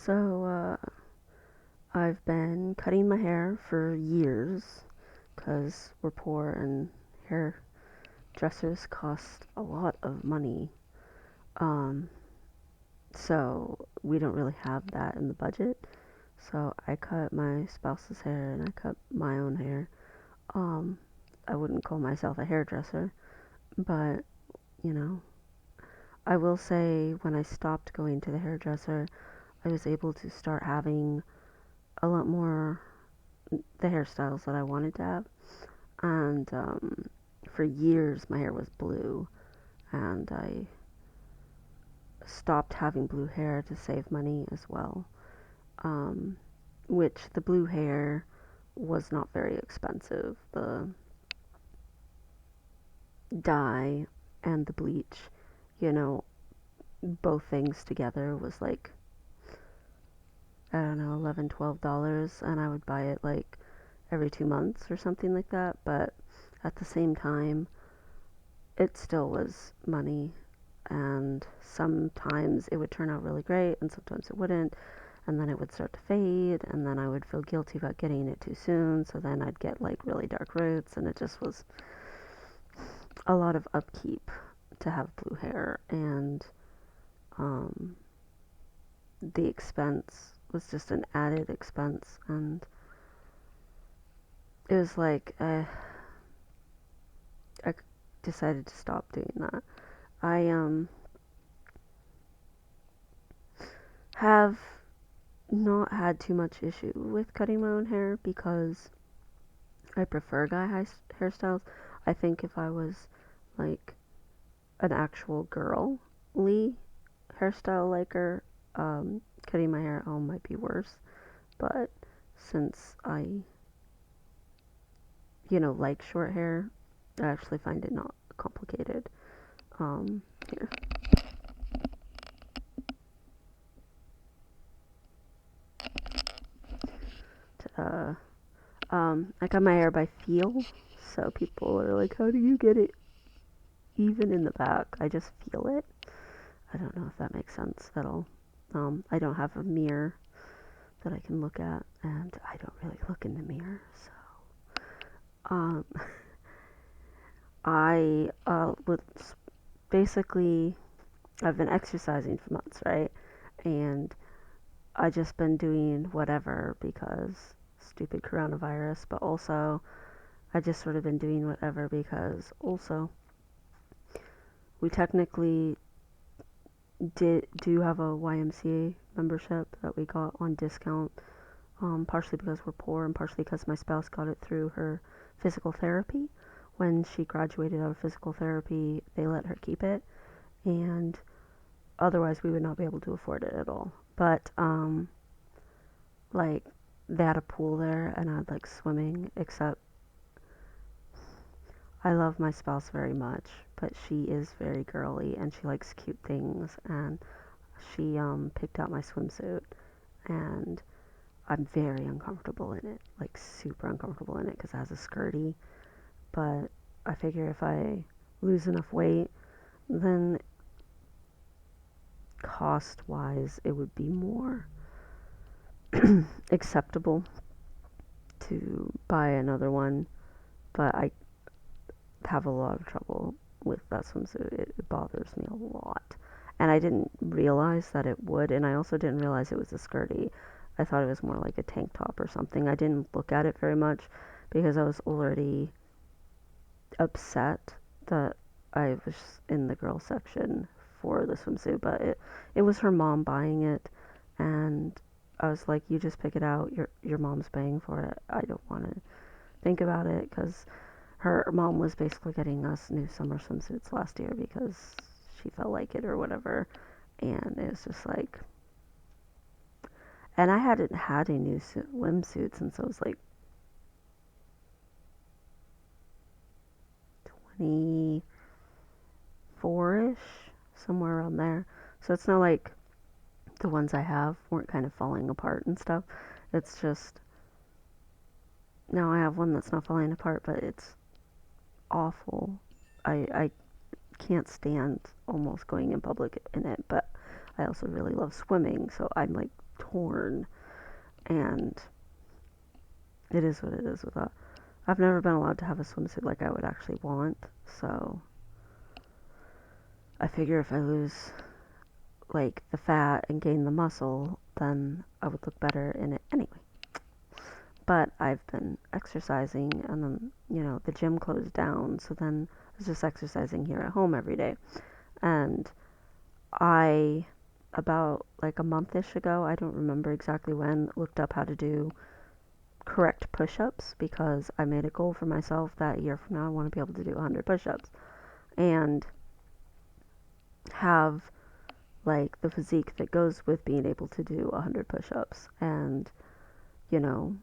So, I've been cutting my hair for years because we're poor and hairdressers cost a lot of money. Um, so we don't really have that in the budget. So I cut my spouse's hair and I cut my own hair. Um, I wouldn't call myself a hairdresser, but you know, I will say when I stopped going to the hairdresser, I was able to start having a lot more the hairstyles that I wanted to have. And for years, my hair was blue, and I stopped having blue hair to save money as well. Um, which the blue hair was not very expensive. The dye and the bleach, you know, both things together was like, I don't know, $11, $12, and I would buy it like every 2 months or something like that. But at the same time, it still was money, and sometimes it would turn out really great and sometimes it wouldn't, and then it would start to fade, and then I would feel guilty about getting it too soon, so then I'd get like really dark roots, and it just was a lot of upkeep to have blue hair. And um, the expense was just an added expense, and it was like I decided to stop doing that. I have not had too much issue with cutting my own hair because I prefer hairstyles. I think if I was like an actual girly hairstyle liker, cutting my hair might be worse. But since I, like short hair, I actually find it not complicated. Here. Uh, I cut my hair by feel, so people are like, "How do you get it even in the back?" I just feel it. I don't know if that makes sense at all. I don't have a mirror that I can look at, and I don't really look in the mirror. So, I was basically I've been exercising for months, right? And I just been doing whatever because stupid coronavirus, but also I just sort of been doing whatever because also we technically do have a YMCA membership that we got on discount, partially because we're poor and partially because my spouse got it through her physical therapy. When she graduated out of physical therapy, they let her keep it, and otherwise we would not be able to afford it at all. But like they had a pool there, and I'd like swimming. Except I love my spouse very much, but she is very girly and she likes cute things, and she picked out my swimsuit, and I'm very uncomfortable in it, like super uncomfortable in it because it has a skirty. But I figure if I lose enough weight, then cost wise, it would be more acceptable to buy another one. But I have a lot of trouble with that swimsuit. It bothers me a lot. And I didn't realize that it would, and I also didn't realize it was a skirty. I thought it was more like a tank top or something. I didn't look at it very much because I was already upset that I was in the girl section for the swimsuit, but it was her mom buying it, and I was like, "You just pick it out. Your mom's paying for it. I don't want to think about it," because her mom was basically getting us new summer swimsuits last year because she felt like it or whatever, and it was just like, and I hadn't had a new swimsuit since I was like 24ish, somewhere around there. So it's not like the ones I have weren't kind of falling apart and stuff. It's just now I have one that's not falling apart, but it's awful. I can't stand almost going in public in it, but I also really love swimming, so I'm like torn, and it is what it is with that. I've never been allowed to have a swimsuit like I would actually want, so I figure if I lose like the fat and gain the muscle, then I would look better in it anyway. But I've been exercising, and then, the gym closed down, so then I was just exercising here at home every day. And I, about like a monthish ago, I don't remember exactly when, looked up how to do correct push ups because I made a goal for myself that a year from now I want to be able to do 100 push ups and have like the physique that goes with being able to do 100 push ups and, you know,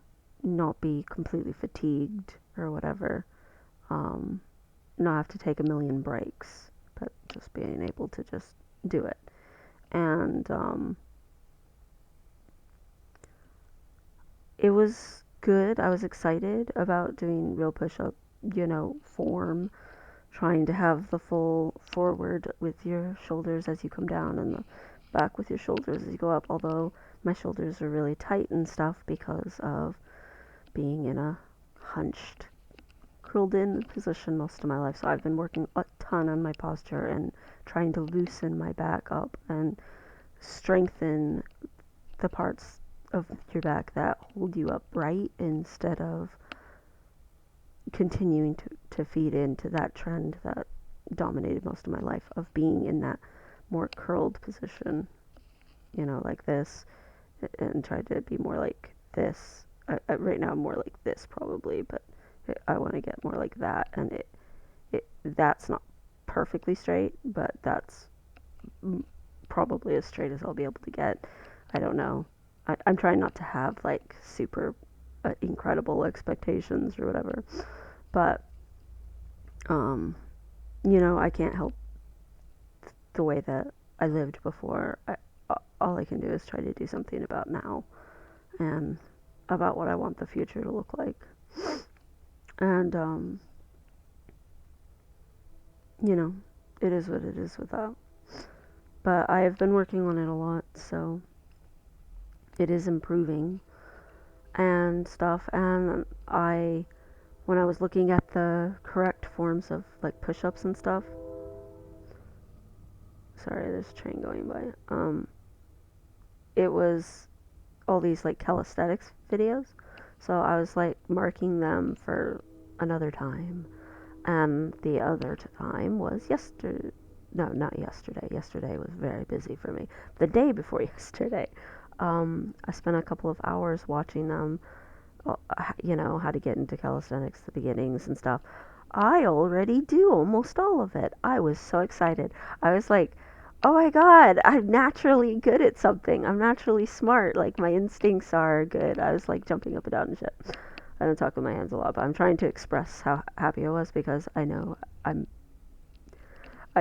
not be completely fatigued or whatever. Um, Not have to take a million breaks, but just being able to just do it. And it was good. I was excited about doing real push up, form, trying to have the full forward with your shoulders as you come down and the back with your shoulders as you go up. Although my shoulders are really tight and stuff because of being in a hunched, curled in position most of my life. So I've been working a ton on my posture and trying to loosen my back up and strengthen the parts of your back that hold you upright instead of continuing to feed into that trend that dominated most of my life of being in that more curled position, like this, and try to be more like this. Right now, I'm more like this probably, but I want to get more like that, and that's not perfectly straight, but that's probably as straight as I'll be able to get. I don't know. I'm trying not to have like super incredible expectations or whatever, but I can't help the way that I lived before. All I can do is try to do something about now and about what I want the future to look like. And you know, it is what it is with that. But I have been working on it a lot, so it is improving and stuff. And when I was looking at the correct forms of like push-ups and stuff, sorry, there's a train going by. It was all these like calisthenics videos, so I was like marking them for another time. And the other time was yesterday. No, not yesterday. Yesterday was very busy for me. The day before yesterday, I spent a couple of hours watching them, how to get into calisthenics, the beginnings and stuff. I already do almost all of it. I was so excited. I was like, oh my god, I'm naturally good at something. I'm naturally smart. Like, my instincts are good. I was like jumping up and down and shit. I don't talk with my hands a lot, but I'm trying to express how happy I was because I know I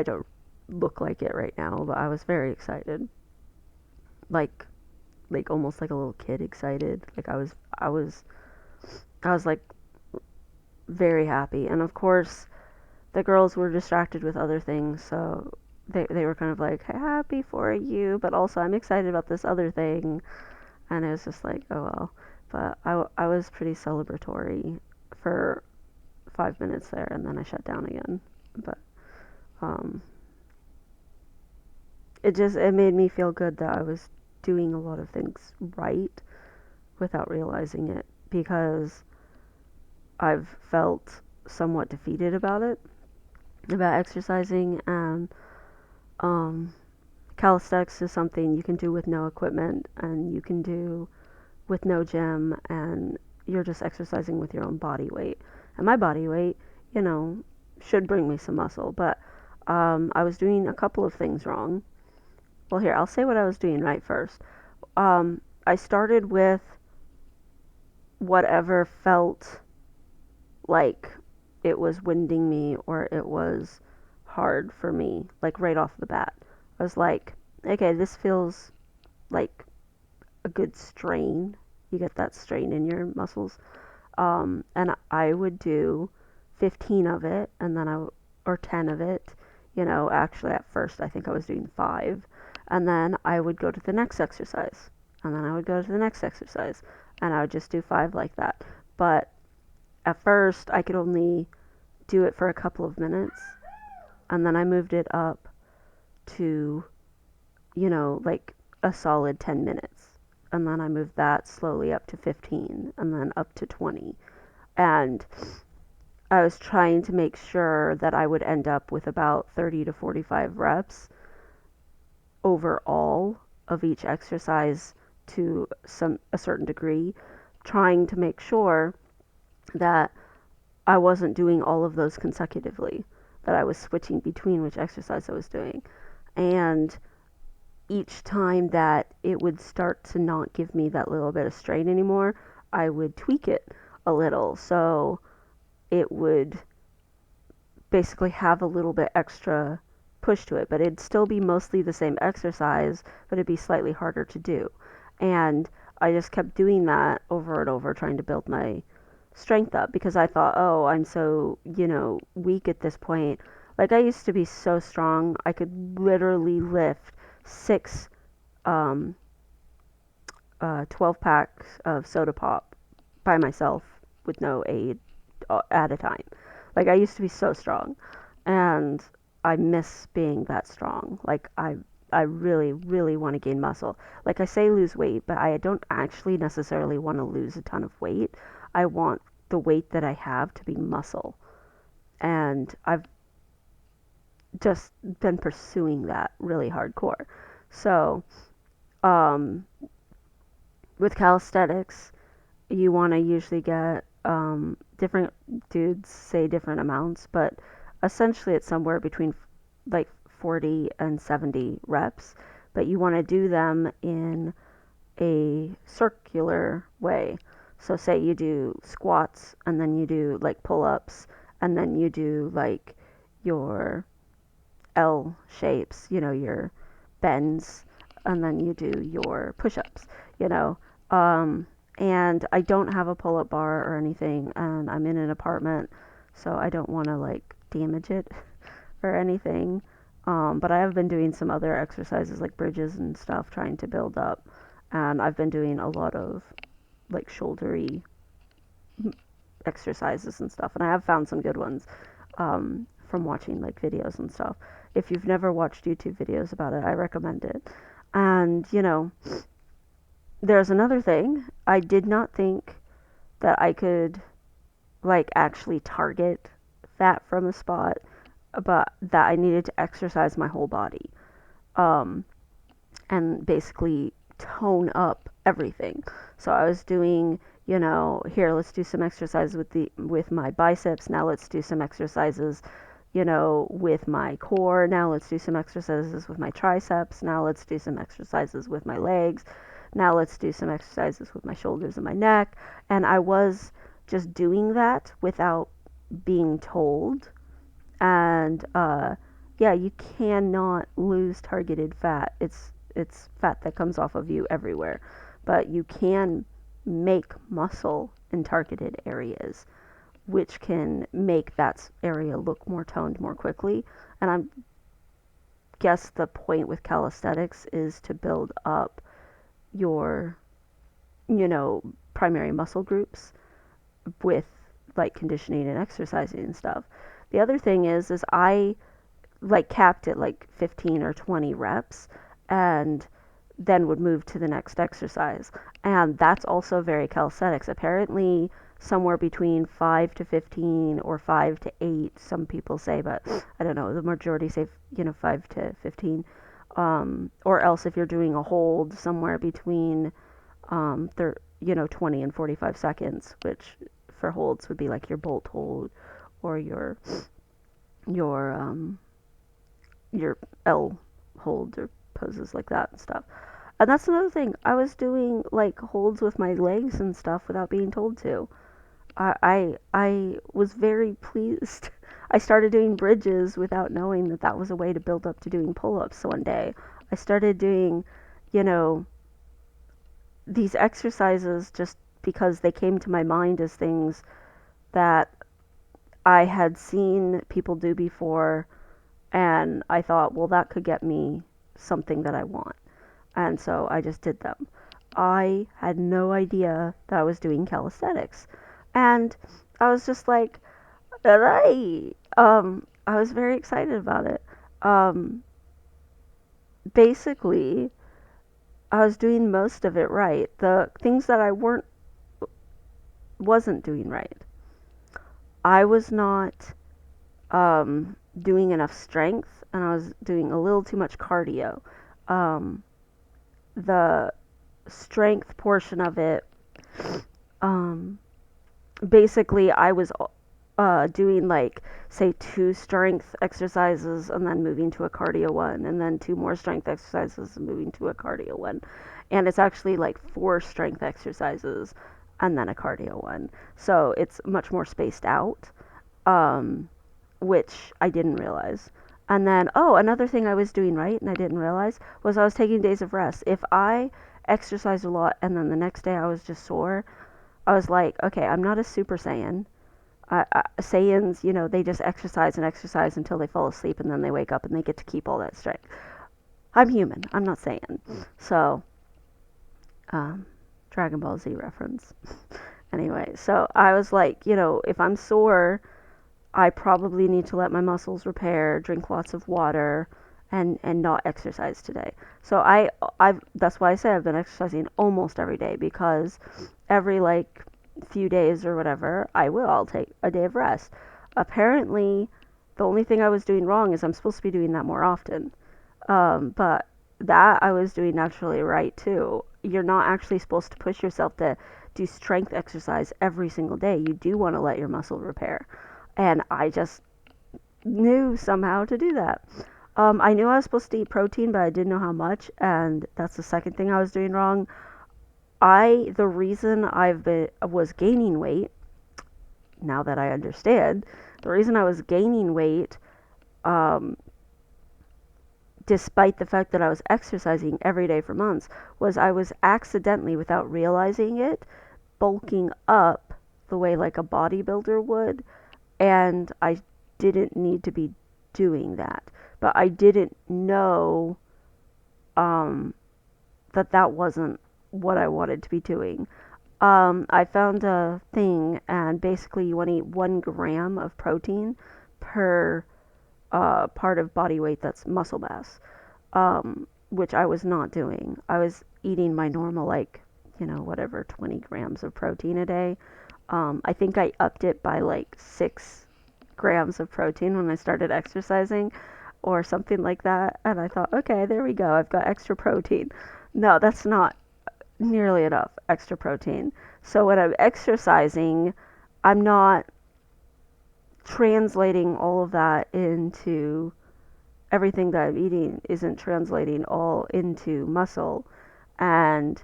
don't look like it right now, but I was very excited. Like almost like a little kid excited. Like I was like very happy. And of course, the girls were distracted with other things, so they were kind of like happy for you, but also I'm excited about this other thing. And it was just like, oh well. But I was pretty celebratory for 5 minutes there, and then I shut down again. But um, it made me feel good that I was doing a lot of things right without realizing it because I've felt somewhat defeated about exercising, and um, calisthenics is something you can do with no equipment and you can do with no gym, and you're just exercising with your own body weight. And my body weight, you know, should bring me some muscle, but I was doing a couple of things wrong. Well, here, I'll say what I was doing right first. I started with whatever felt like it was winding me or it was hard for me, like right off the bat. I was like, okay, this feels like a good strain. You get that strain in your muscles. And I would do 15 of it, and then or 10 of it. Actually, at first, I think I was doing 5. And then I would go to the next exercise. and then I would go to the next exercise, and I would just do 5 like that. But at first, I could only do it for a couple of minutes, and then I moved it up to, like a solid 10 minutes. And then I moved that slowly up to 15, and then up to 20. And I was trying to make sure that I would end up with about 30 to 45 reps overall of each exercise to a certain degree, trying to make sure that I wasn't doing all of those consecutively, that I was switching between which exercise I was doing. And each time that it would start to not give me that little bit of strain anymore, I would tweak it a little. So it would basically have a little bit extra push to it, but it'd still be mostly the same exercise, but it'd be slightly harder to do. And I just kept doing that over and over, trying to build my strength up because I thought, oh, I'm so, weak at this point. Like, I used to be so strong, I could literally lift 6 um, 12 packs of soda pop by myself with no aid at a time. Like, I used to be so strong, and I miss being that strong. Like, I really, really want to gain muscle. Like, I say lose weight, but I don't actually necessarily want to lose a ton of weight. I want the weight that I have to be muscle. And I've just been pursuing that really hardcore. So, um, with calisthenics, you want to usually get different dudes say different amounts, but essentially it's somewhere between like 40 and 70 reps. But you want to do them in a circular way. So, say you do squats, and then you do like pull ups, and then you do like your L shapes, your bends, and then you do your push ups, you know. Um, and I don't have a pull up bar or anything, and I'm in an apartment, so I don't want to like damage it or anything. But I have been doing some other exercises like bridges and stuff, trying to build up. And I've been doing a lot of like shouldery exercises and stuff, and I have found some good ones from watching like videos and stuff. If you've never watched YouTube videos about it, I recommend it. And there's another thing. I did not think that I could like actually target fat from a spot, but that I needed to exercise my whole body. Um, and basically tone up everything. So I was doing, here let's do some exercises with my biceps. Now let's do some exercises, with my core. Now let's do some exercises with my triceps. Now let's do some exercises with my legs. Now let's do some exercises with my shoulders and my neck. And I was just doing that without being told. And yeah, you cannot lose targeted fat. It's fat that comes off of you everywhere, but you can make muscle in targeted areas, which can make that area look more toned more quickly. And I guess the point with calisthenics is to build up your, primary muscle groups with like conditioning and exercising and stuff. The other thing is I like capped at like 15 or 20 reps and then would move to the next exercise. And that's also very calisthenics. Apparently, somewhere between 5 to 15 or 5 to 8, some people say, but I don't know, the majority say, 5 to 15. Or else if you're doing a hold, somewhere between 20 and 45 seconds, which for holds would be like your bolt hold or your your L hold or poses like that and stuff. And that's another thing. I was doing like holds with my legs and stuff without being told to. I was very pleased. I started doing bridges without knowing that that was a way to build up to doing pull-ups one day. I started doing, you know, these exercises just because they came to my mind as things that I had seen people do before, and I thought, well, that could get me something that I want. And so I just did them. I had no idea that I was doing calisthenics. And I was just like, "Alright." I was very excited about it. Um, Basically, I was doing most of it right. The things that I wasn't doing right. I was not doing enough strength, and I was doing a little too much cardio. Um, the strength portion of it, um, basically, I was doing like say two strength exercises and then moving to a cardio one, and then two more strength exercises and moving to a cardio one, and it's actually like four strength exercises and then a cardio one, so it's much more spaced out, um, which I didn't realize. And then, oh, another thing I was doing right and I didn't realize was I was taking days of rest. If I exercised a lot and then the next day I was just sore, I was like, okay, I'm not a Super Saiyan. Saiyans, they just exercise and exercise until they fall asleep and then they wake up and they get to keep all that strength. I'm human. I'm not Saiyan. So, um, Dragon Ball Z reference. Anyway, so I was like, if I'm sore, I probably need to let my muscles repair, drink lots of water, and not exercise today. So I've that's why I say I've been exercising almost every day, because every like few days or whatever, I'll take a day of rest. Apparently, the only thing I was doing wrong is I'm supposed to be doing that more often. But that I was doing naturally right too. You're not actually supposed to push yourself to do strength exercise every single day. You do want to let your muscle repair. And I just knew somehow to do that. I knew I was supposed to eat protein, but I didn't know how much, and that's the second thing I was doing wrong. The reason was gaining weight, now that I understand, the reason I was gaining weight, um, despite the fact that I was exercising every day for months, was I was accidentally, without realizing it, bulking up the way like a bodybuilder would, and I didn't need to be doing that. But I didn't know um, that that wasn't what I wanted to be doing. I found a thing, and basically, you want to eat 1 gram of protein per part of body weight that's muscle mass, which I was not doing. I was eating my normal, like, whatever, 20 grams of protein a day. I think I upped it by like 6 grams of protein when I started exercising or something like that. And I thought, okay, there we go. I've got extra protein. No, that's not nearly enough extra protein. So when I'm exercising, I'm not translating all of that into everything that I'm eating, isn't translating all into muscle and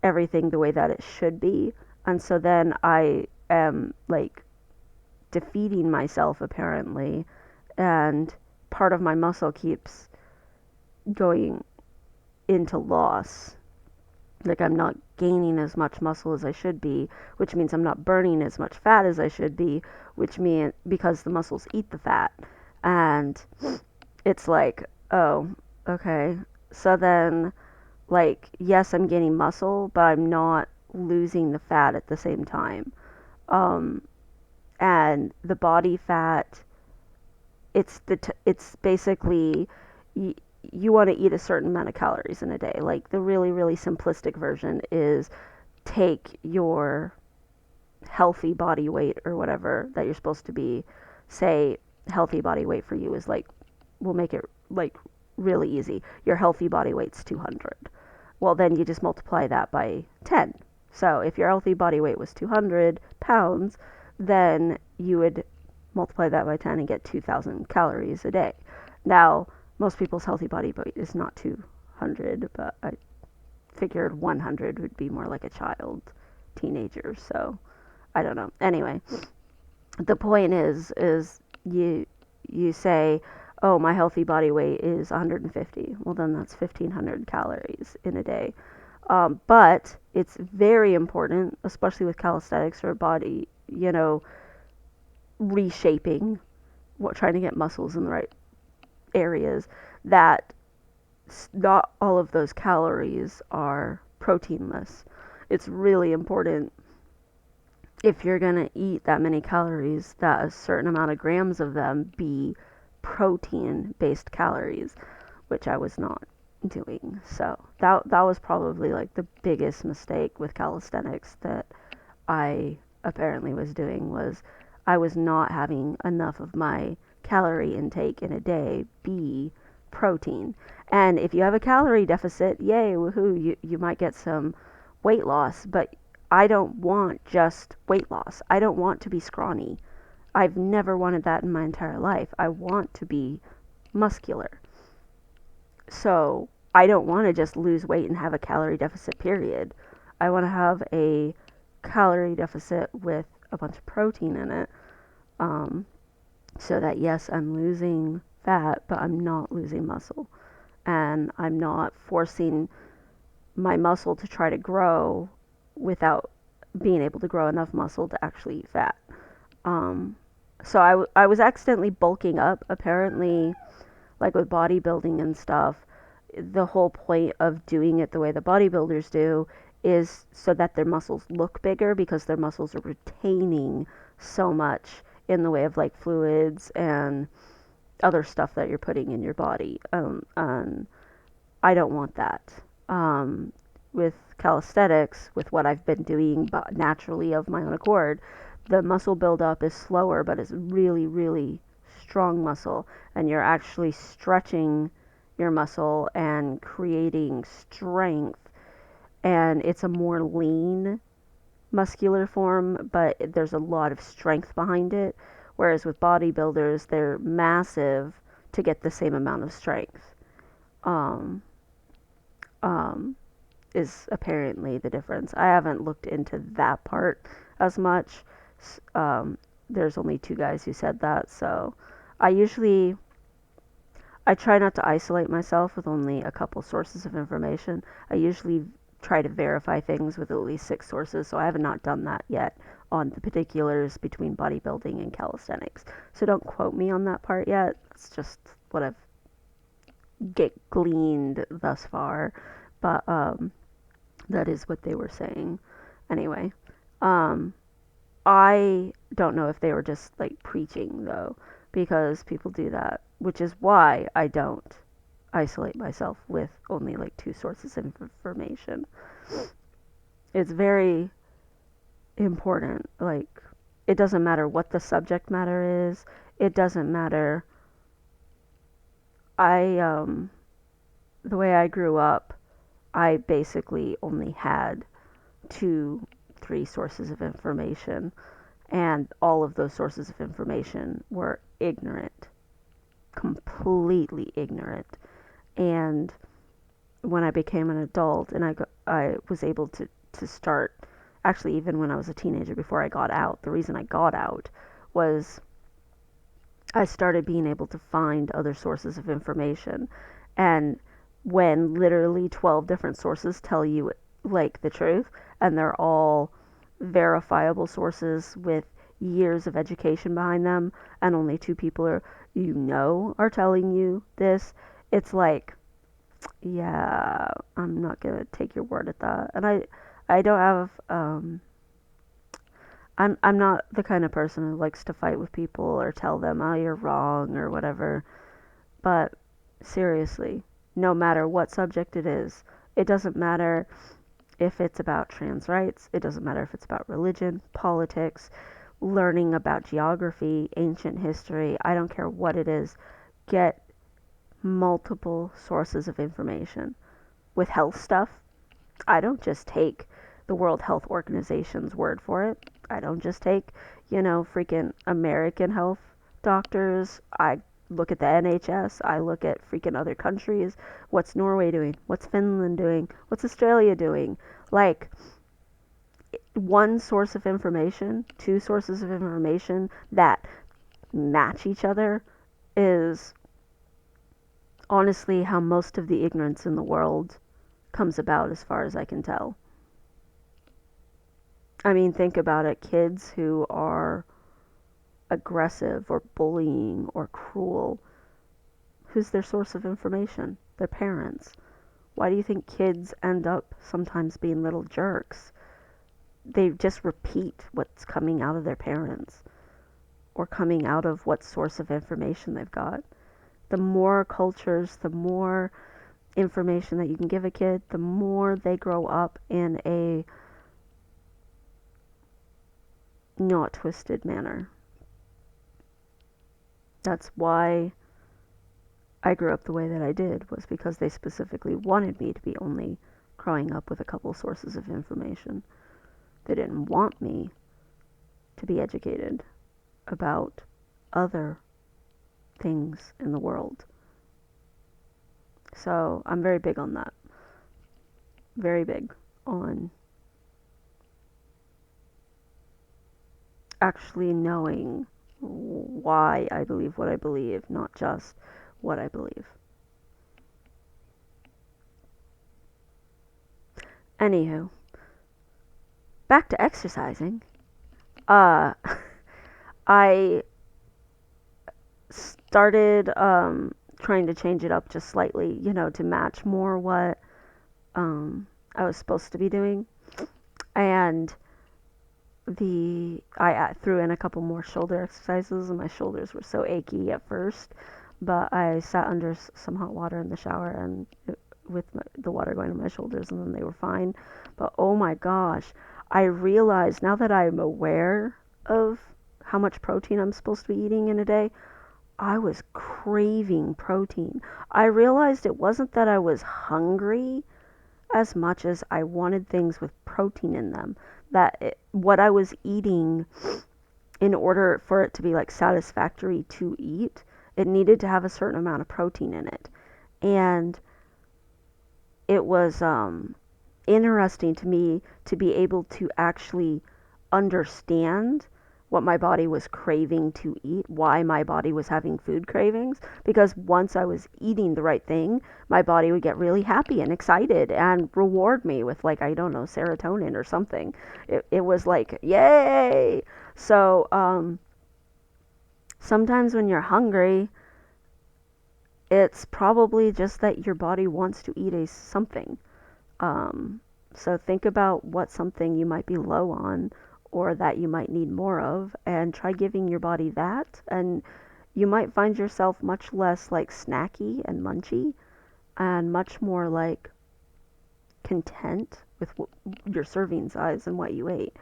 everything the way that it should be. And so then I am like defeating myself apparently, and part of my muscle keeps going into loss. Like, I'm not gaining as much muscle as I should be, which means I'm not burning as much fat as I should be, which means because the muscles eat the fat. And it's like, oh, okay. So then, like, yes, I'm gaining muscle, but I'm not losing the fat at the same time. Um, and the body fat, it's basically, you want to eat a certain amount of calories in a day. Like, the really really simplistic version is take your healthy body weight or whatever that you're supposed to be. Say healthy body weight for you is like, we'll make it like really easy. Your healthy body weight's 200. Well, then you just multiply that by 10. So if your healthy body weight was 200 pounds, then you would multiply that by 10 and get 2,000 calories a day. Now, most people's healthy body weight is not 200, but I figured 100 would be more like a child, teenager, so I don't know. Anyway, the point is you say, oh, my healthy body weight is 150. Well, then that's 1,500 calories in a day. But it's very important, especially with calisthenics or body, reshaping, trying to get muscles in the right areas, that not all of those calories are proteinless. It's really important if you're going to eat that many calories that a certain amount of grams of them be protein based calories, which I was not doing. So that was probably like the biggest mistake with calisthenics that I apparently was doing, was I was not having enough of my calorie intake in a day be protein. And if you have a calorie deficit, yay, woohoo, you might get some weight loss, but I don't want just weight loss. I don't want to be scrawny. I've never wanted that in my entire life. I want to be muscular. So I don't want to just lose weight and have a calorie deficit, period. I want to have a calorie deficit with a bunch of protein in it. Um, so that, yes, I'm losing fat, but I'm not losing muscle. And I'm not forcing my muscle to try to grow without being able to grow enough muscle to actually eat fat. Um, so I was accidentally bulking up. Apparently, like with bodybuilding and stuff, the whole point of doing it the way the bodybuilders do is so that their muscles look bigger, because their muscles are retaining so much in the way of like fluids and other stuff that you're putting in your body. And I don't want that. Um, with calisthenics, with what I've been doing naturally of my own accord, the muscle buildup is slower, but it's really, really strong muscle, and you're actually stretching your muscle and creating strength, and it's a more lean muscular form, but there's a lot of strength behind it. Whereas with bodybuilders, they're massive to get the same amount of strength. Um, um, is apparently the difference. I haven't looked into that part as much. Um, there's only two guys who said that, so I usually I try not to isolate myself with only a couple sources of information. I usually try to verify things with at least six sources, so I have not done that yet on the particulars between bodybuilding and calisthenics. So don't quote me on that part yet. It's just what I've get gleaned thus far. But that is what they were saying. Anyway, um, I don't know if they were just like preaching though, because people do that, which is why I don't isolate myself with only like two sources of information. It's very important. Like, it doesn't matter what the subject matter is. It doesn't matter. I the way I grew up, I basically only had two, three sources of information, and all of those sources of information were ignorant, completely ignorant. And when I became an adult and I was able to start, actually, even when I was a teenager before I got out, the reason I got out was I started being able to find other sources of information. And when literally 12 different sources tell you like the truth, and they're all verifiable sources with years of education behind them, and only two people are telling you this, it's like, yeah, I'm not gonna take your word at that. And I don't have I'm not the kind of person who likes to fight with people or tell them, oh, you're wrong or whatever. But seriously, no matter what subject it is, it doesn't matter if it's about trans rights, it doesn't matter if it's about religion, politics, learning about geography, ancient history, I don't care what it is. Get multiple sources of information. With health stuff, I don't just take the World Health Organization's word for it. I don't just take, freaking American health doctors. I look at the NHS. I look at freaking other countries. What's Norway doing? What's Finland doing? What's Australia doing? Like, one source of information, two sources of information that match each other is honestly how most of the ignorance in the world comes about, as far as I can tell. I mean, think about it. Kids who are aggressive or bullying or cruel, who's their source of information? Their parents. Why do you think kids end up sometimes being little jerks? They just repeat what's coming out of their parents or coming out of what source of information they've got. The more cultures, the more information that you can give a kid, the more they grow up in a not twisted manner. That's why I grew up the way that I did, was because they specifically wanted me to be only growing up with a couple sources of information. They didn't want me to be educated about other things in the world. So I'm very big on that. Very big on actually knowing why I believe what I believe, not just what I believe. Anywho, back to exercising. Uh, I started trying to change it up just slightly, to match more what I was supposed to be doing. And I threw in a couple more shoulder exercises, and my shoulders were so achy at first. But I sat under some hot water in the shower, and with the water going to my shoulders, and then they were fine. But oh my gosh, I realized now that I'm aware of how much protein I'm supposed to be eating in a day, I was craving protein. I realized it wasn't that I was hungry as much as I wanted things with protein in them. What I was eating, in order for it to be like satisfactory to eat, it needed to have a certain amount of protein in it. And it was interesting to me to be able to actually understand what my body was craving to eat, why my body was having food cravings. Because once I was eating the right thing, my body would get really happy and excited and reward me with, like, I don't know, serotonin or something. It was like, yay! So, sometimes when you're hungry, it's probably just that your body wants to eat a something. Um, so think about what something you might be low on or that you might need more of, and try giving your body that, and you might find yourself much less like snacky and munchy and much more like content with your serving size and what you ate.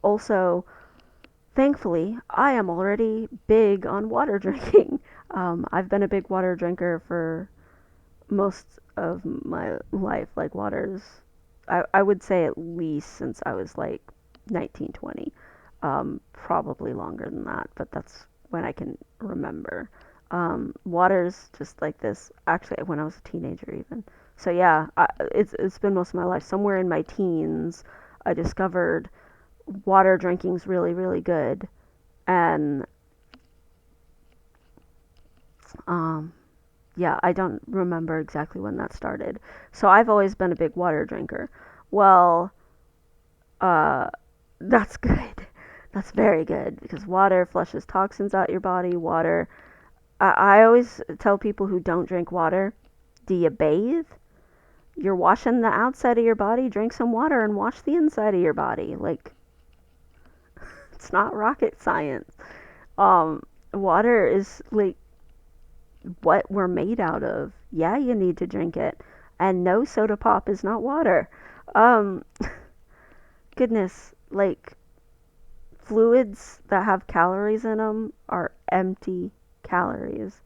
Also, thankfully, I am already big on water drinking. I've been a big water drinker for most of my life. Like, water's, I would say at least since I was like 19, 20. Probably longer than that, but that's when I can remember. Water's just like this, actually, when I was a teenager, even. So, yeah, it's been most of my life. Somewhere in my teens, I discovered water drinking's really, really good. And, um, yeah, I don't remember exactly when that started. So I've always been a big water drinker. Well, uh, that's good. That's very good because water flushes toxins out your body. Water. I always tell people who don't drink water, do you bathe? You're washing the outside of your body. Drink some water and wash the inside of your body. Like, it's not rocket science. Water is like what we're made out of. Yeah, you need to drink it. And no, soda pop is not water. Um, goodness, like, fluids that have calories in them are empty calories.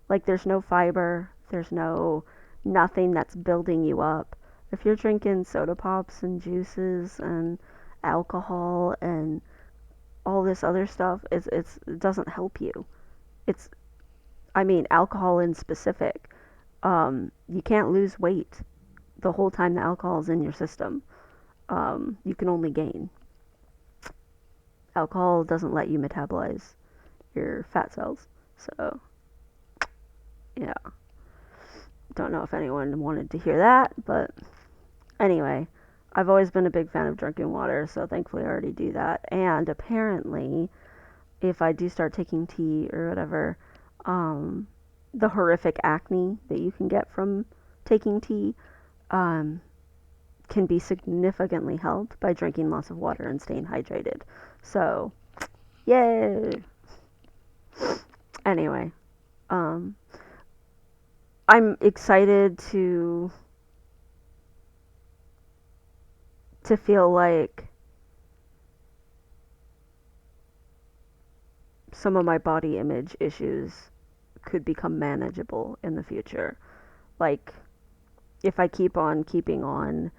Like, there's no fiber, there's nothing that's building you up. If you're drinking soda pops and juices and alcohol and all this other stuff, it doesn't help you. It's, I mean, alcohol in specific. You can't lose weight the whole time the alcohol is in your system. You can only gain. Alcohol doesn't let you metabolize your fat cells. So, yeah. Don't know if anyone wanted to hear that, but anyway, I've always been a big fan of drinking water, so thankfully I already do that. And apparently, if I do start taking tea or whatever, um, the horrific acne that you can get from taking tea, um, can be significantly helped by drinking lots of water and staying hydrated. So, yay! Anyway, um, I'm excited to feel like some of my body image issues could become manageable in the future. Like, if I keep on keeping on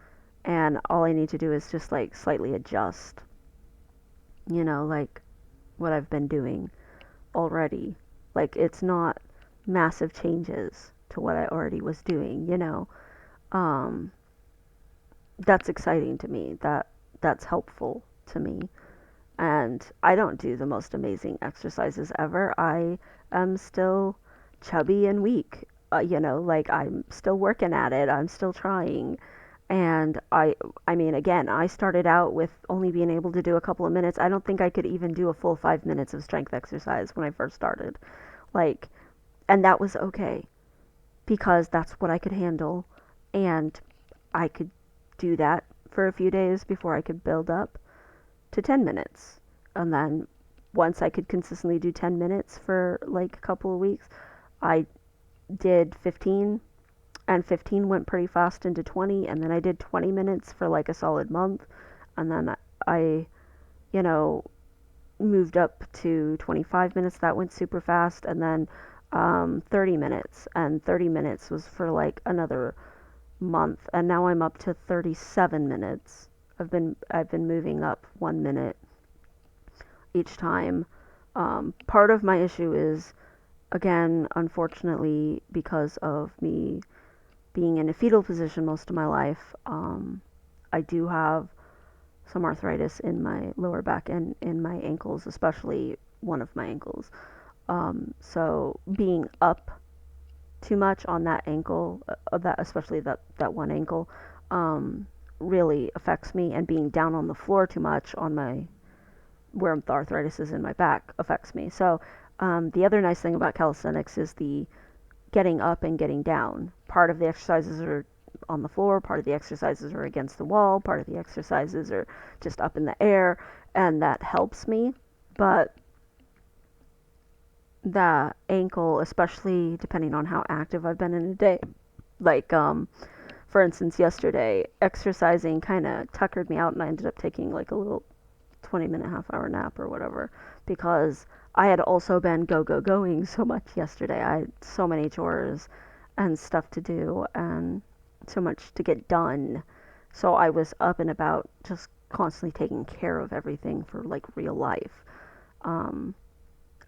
and all I need to do is just like slightly adjust, like what I've been doing already. Like, it's not massive changes to what I already was doing. Um, that's exciting to me. That's helpful to me. And I don't do the most amazing exercises ever. I am still chubby and weak. Like I'm still working at it. I'm still trying. And I mean, again, I started out with only being able to do a couple of minutes. I don't think I could even do a full 5 minutes of strength exercise when I first started. Like, and that was okay because that's what I could handle. And I could do that for a few days before I could build up to 10 minutes. And then once I could consistently do 10 minutes for like a couple of weeks, I did 15, and 15 went pretty fast into 20, and then I did 20 minutes for like a solid month, and then I, you know, moved up to 25 minutes. That went super fast, and then 30 minutes, and 30 minutes was for like another month, and now I'm up to 37 minutes. I've been moving up 1 minute each time. Part of my issue is, again, unfortunately, because of me being in a fetal position most of my life, I do have some arthritis in my lower back and in my ankles, especially one of my ankles. So being up too much on that ankle, that especially that one ankle, um, really affects me. And being down on the floor too much on my where the arthritis is in my back affects me. So the other nice thing about calisthenics is the getting up and getting down. Part of the exercises are on the floor, part of the exercises are against the wall, part of the exercises are just up in the air, and that helps me. But the ankle, especially depending on how active I've been in a day, like for instance, yesterday, exercising kind of tuckered me out, and I ended up taking like a little 20-minute, half-hour nap or whatever, because I had also been going so much yesterday. I had so many chores and stuff to do and so much to get done. So I was up and about just constantly taking care of everything for like real life. Um,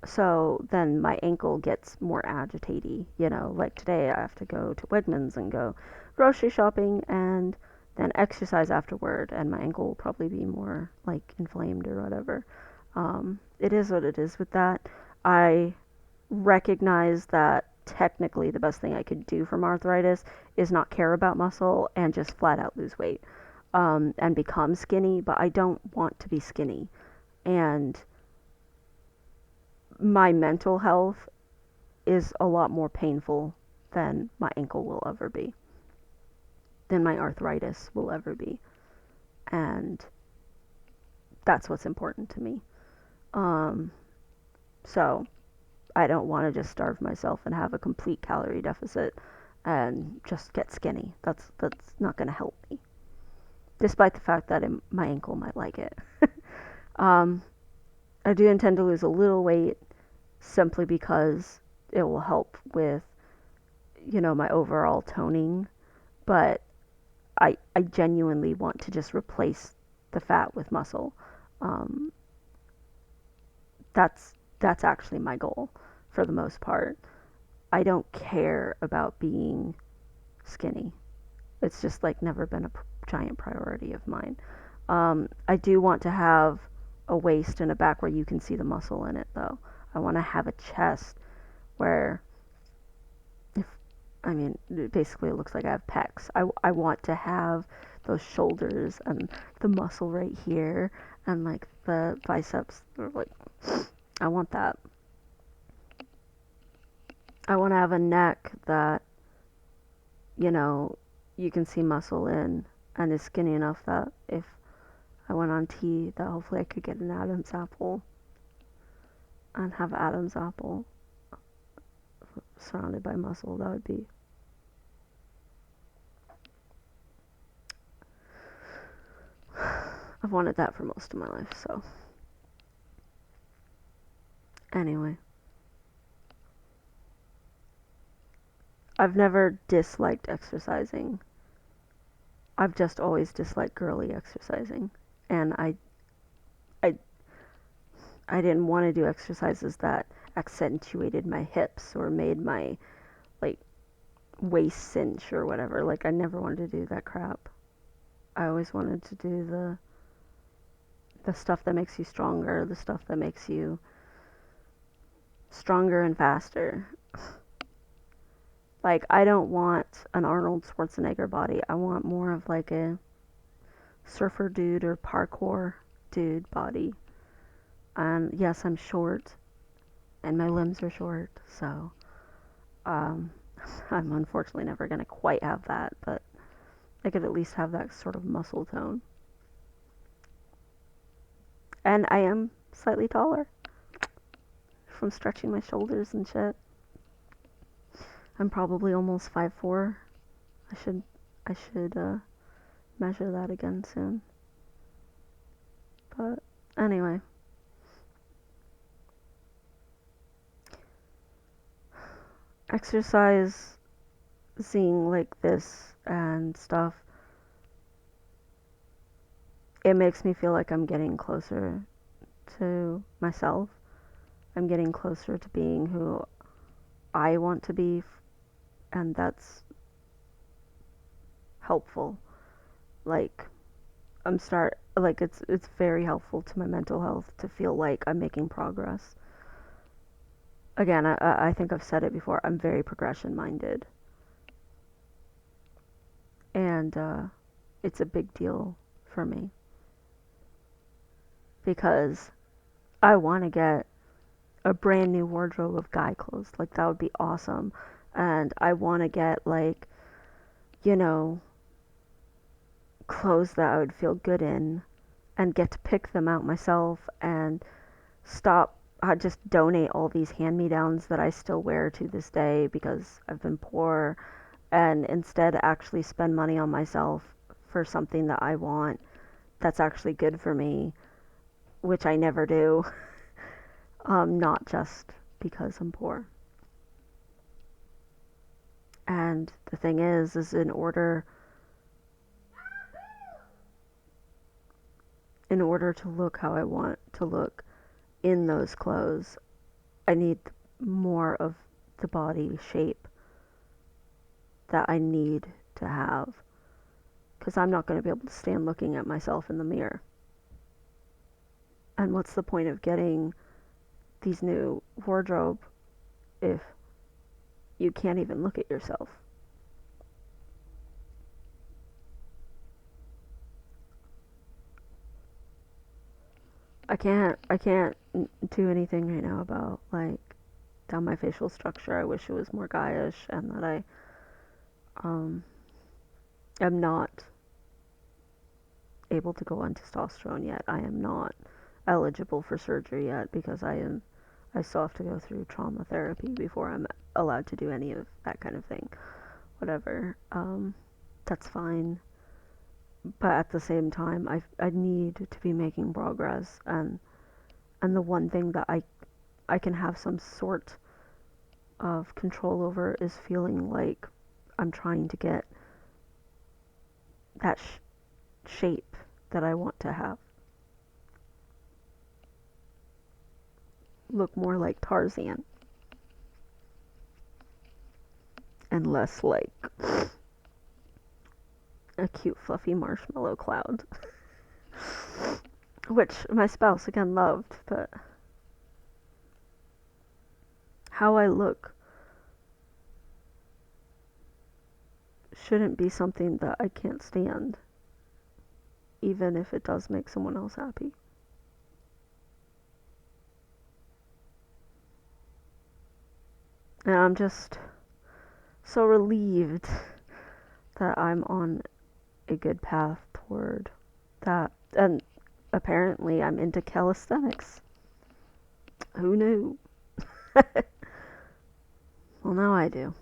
so then my ankle gets more agitaty. Like today I have to go to Wegmans and go grocery shopping and then exercise afterward, and my ankle will probably be more like inflamed or whatever. It is what it is with that. I recognize that technically the best thing I could do from arthritis is not care about muscle and just flat out lose weight, and become skinny, but I don't want to be skinny. And my mental health is a lot more painful than my ankle will ever be, than my arthritis will ever be. And that's what's important to me. Um, so I don't want to just starve myself and have a complete calorie deficit and just get skinny. That's not going to help me, despite the fact that my ankle might like it. um, I do intend to lose a little weight simply because it will help with my overall toning, but I genuinely want to just replace the fat with muscle. Um, that's that's actually my goal for the most part. I don't care about being skinny. It's just like never been a giant priority of mine. I do want to have a waist and a back where you can see the muscle in it, though. I want to have a chest where, if I mean, basically it looks like I have pecs. I want to have those shoulders and the muscle right here and like the biceps. Like, I want that. I want to have a neck that, you know, you can see muscle in and is skinny enough that if I went on T, that hopefully I could get an Adam's apple and have Adam's apple surrounded by muscle. That would be. I've wanted that for most of my life, so. Anyway. I've never disliked exercising. I've just always disliked girly exercising. And I, I didn't want to do exercises that accentuated my hips or made my, like, waist cinch or whatever. Like, I never wanted to do that crap. I always wanted to do the stuff that makes you stronger, the stuff that makes you stronger and faster. Like, I don't want an Arnold Schwarzenegger body. I want more of like a surfer dude or parkour dude body. And yes, I'm short, and my limbs are short, so um, I'm unfortunately never gonna quite have that, but I could at least have that sort of muscle tone. And I am slightly taller from stretching my shoulders and shit. I'm probably almost 5'4". I should measure that again soon. But anyway, exercising like this and stuff, it makes me feel like I'm getting closer to myself. I'm getting closer to being who I want to be, and that's helpful. Like it's very helpful to my mental health to feel like I'm making progress. Again, I think I've said it before. I'm very progression minded, and it's a big deal for me because I want to get a brand new wardrobe of guy clothes. Like that would be awesome, and I want to get like, you know, clothes that I would feel good in and get to pick them out myself and stop just donate all these hand-me-downs that I still wear to this day because I've been poor, and instead actually spend money on myself for something that I want that's actually good for me, which I never do. Not just because I'm poor. And the thing is in order to look how I want to look in those clothes, I need more of the body shape that I need to have. Because I'm not going to be able to stand looking at myself in the mirror. And what's the point of getting these new wardrobe if you can't even look at yourself? I can't do anything right now about like down my facial structure. I wish it was more guyish and that I um am not able to go on testosterone yet. I am not eligible for surgery yet because I still have to go through trauma therapy before I'm allowed to do any of that kind of thing. Whatever. That's fine. But at the same time, I need to be making progress, and the one thing that I can have some sort of control over is feeling like I'm trying to get that shape that I want to have. Look more like Tarzan and less like a cute fluffy marshmallow cloud. Which my spouse again loved, but how I look shouldn't be something that I can't stand, even if it does make someone else happy. And I'm just so relieved that I'm on a good path toward that. And apparently I'm into calisthenics. Who knew? Well, now I do.